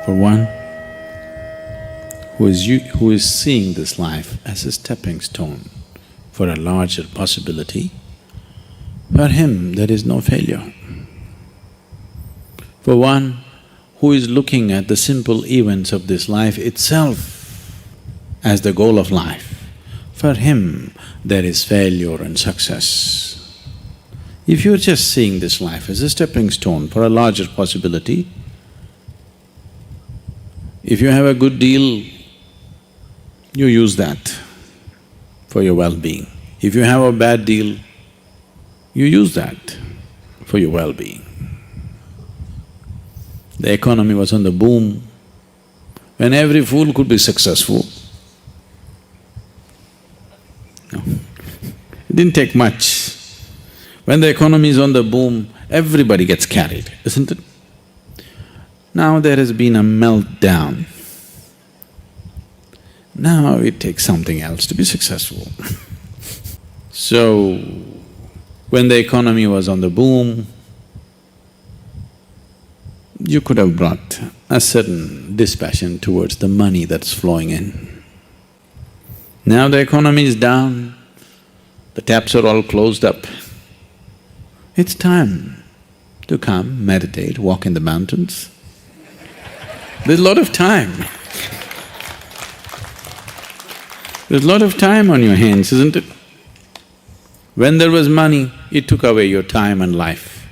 For one who is seeing this life as a stepping stone for a larger possibility, for him there is no failure. For one who is looking at the simple events of this life itself as the goal of life, for him there is failure and success. If you're just seeing this life as a stepping stone for a larger possibility, if you have a good deal, you use that for your well-being. If you have a bad deal, you use that for your well-being. The economy was on the boom, when every fool could be successful. No, it didn't take much. When the economy is on the boom, everybody gets carried, isn't it? Now there has been a meltdown. Now it takes something else to be successful. So, when the economy was on the boom, you could have brought a certain dispassion towards the money that's flowing in. Now the economy is down, the taps are all closed up. It's time to come, meditate, walk in the mountains. There's a lot of time. There's a lot of time on your hands, isn't it? When there was money, it took away your time and life.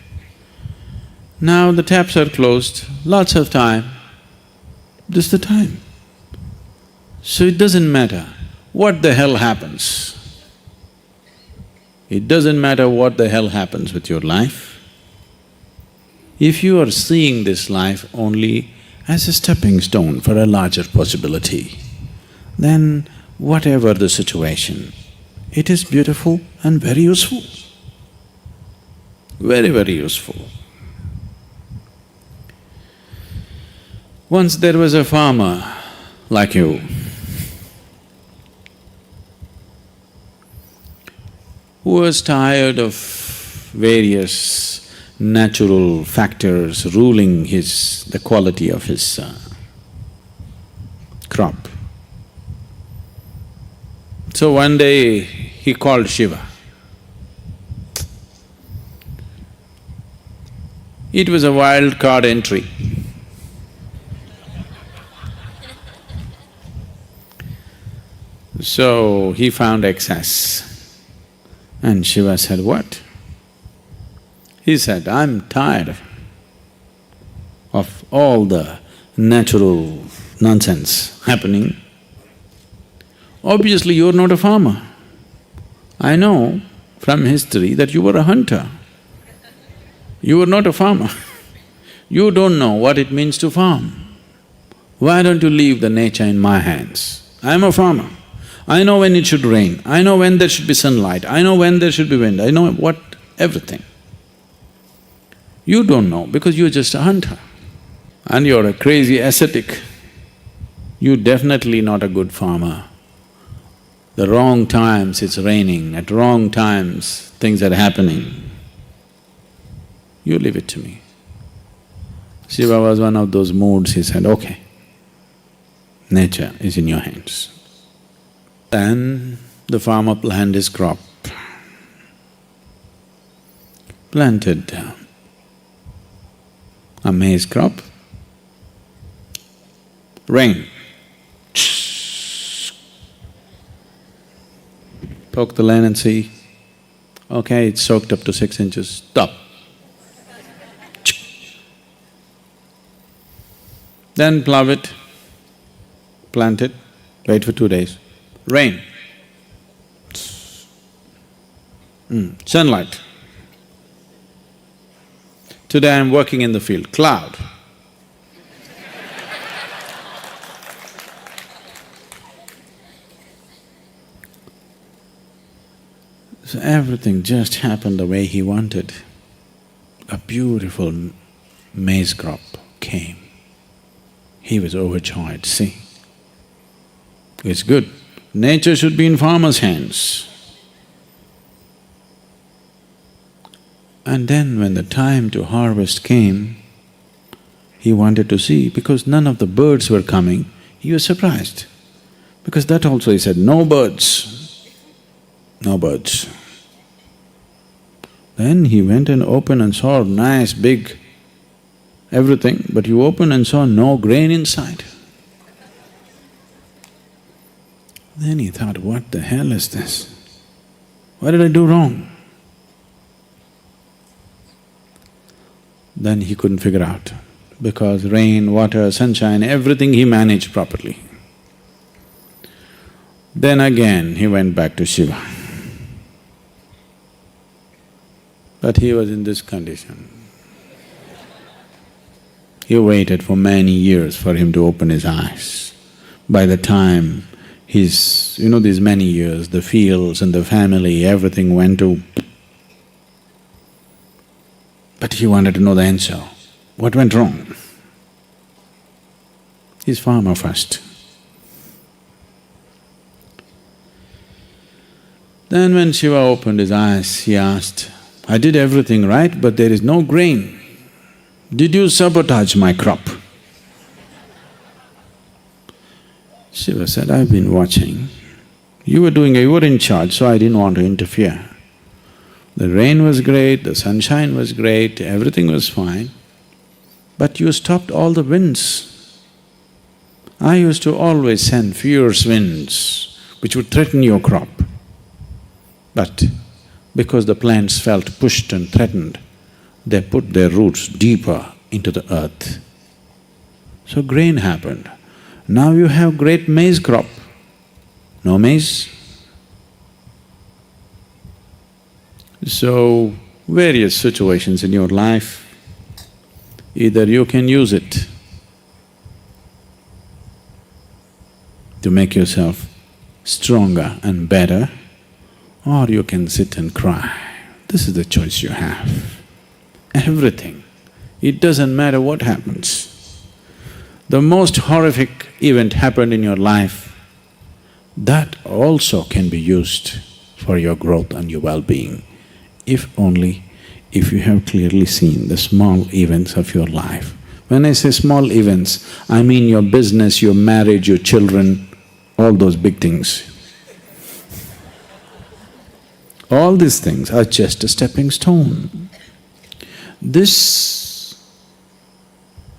Now the taps are closed, lots of time, this is the time. So it doesn't matter what the hell happens. It doesn't matter what the hell happens with your life. If you are seeing this life only as a stepping stone for a larger possibility, then whatever the situation, it is beautiful and very useful, very, very useful. Once there was a farmer like you, who was tired of various natural factors ruling the quality of his crop. So one day he called Shiva. It was a wild card entry. So he found excess. And Shiva said, what? He said, I'm tired of all the natural nonsense happening. Obviously, you're not a farmer. I know from history that you were a hunter. You were not a farmer. You don't know what it means to farm. Why don't you leave the nature in my hands? I'm a farmer. I know when it should rain, I know when there should be sunlight, I know when there should be wind, I know everything. You don't know because you're just a hunter and you're a crazy ascetic. You're definitely not a good farmer. The wrong times it's raining, at wrong times things are happening. You leave it to me. Shiva was one of those moods, he said, okay, nature is in your hands. Then the farmer planted his crop, planted a maize crop, rain, poke the land and see, okay, it's soaked up to 6 inches, stop. Then plough it, plant it, wait for 2 days. Rain, sunlight. Today I'm working in the field, cloud. So everything just happened the way he wanted. A beautiful maize crop came. He was overjoyed, see. It's good. Nature should be in farmer's hands. And then when the time to harvest came, He wanted to see, because none of the birds were coming, he was surprised. Because that also he said, no birds, no birds. Then he went and opened and saw nice big everything, but you opened and saw no grain inside. Then he thought, what the hell is this? What did I do wrong? Then he couldn't figure out, because rain, water, sunshine, everything he managed properly. Then again he went back to Shiva. But he was in this condition. He waited for many years for him to open his eyes. By the time these many years, the fields and the family, everything went to… But he wanted to know the answer. What went wrong? He's farmer first. Then when Shiva opened his eyes, he asked, I did everything right, but there is no grain. Did you sabotage my crop? Shiva said, I've been watching. You were in charge, so I didn't want to interfere. The rain was great, the sunshine was great, everything was fine, but you stopped all the winds. I used to always send fierce winds which would threaten your crop. But because the plants felt pushed and threatened, they put their roots deeper into the earth. So grain happened. Now you have great maize crop. No maize? So, various situations in your life, either you can use it to make yourself stronger and better, or you can sit and cry. This is the choice you have. Everything. It doesn't matter what happens. The most horrific event happened in your life, that also can be used for your growth and your well-being, if you have clearly seen the small events of your life. When I say small events, I mean your business, your marriage, your children, all those big things. All these things are just a stepping stone. This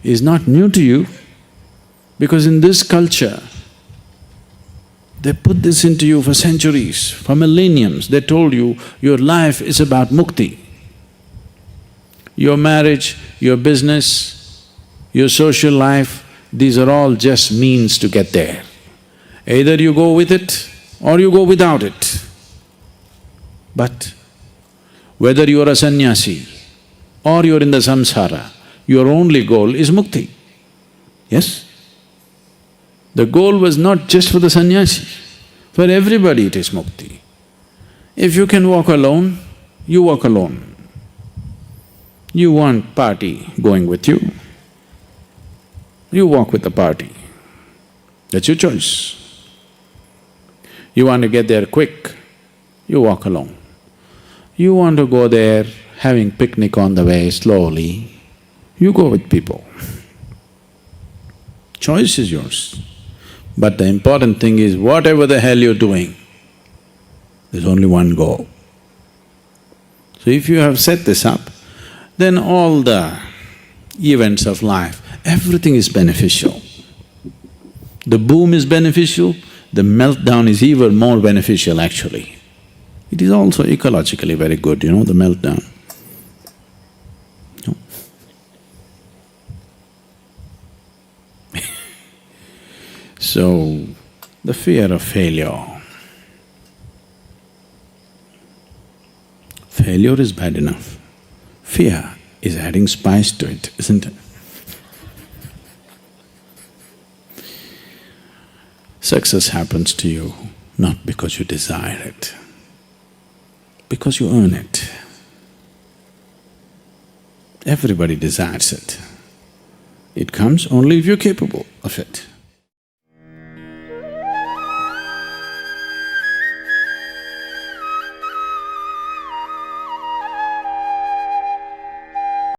is not new to you, because in this culture, they put this into you for centuries, for millenniums. They told you, your life is about mukti. Your marriage, your business, your social life, these are all just means to get there. Either you go with it or you go without it. But whether you are a sannyasi or you're in the samsara, your only goal is mukti. Yes? The goal was not just for the sannyasi, for everybody it is mukti. If you can walk alone, you walk alone. You want party going with you, you walk with the party. That's your choice. You want to get there quick, you walk alone. You want to go there having picnic on the way slowly, you go with people. Choice is yours. But the important thing is, whatever the hell you're doing, there's only one goal. So if you have set this up, then all the events of life, everything is beneficial. The boom is beneficial, the meltdown is even more beneficial actually. It is also ecologically very good, the meltdown. No? So, the fear of failure. Failure is bad enough. Fear is adding spice to it, isn't it? Success happens to you not because you desire it, because you earn it. Everybody desires it. It comes only if you're capable of it.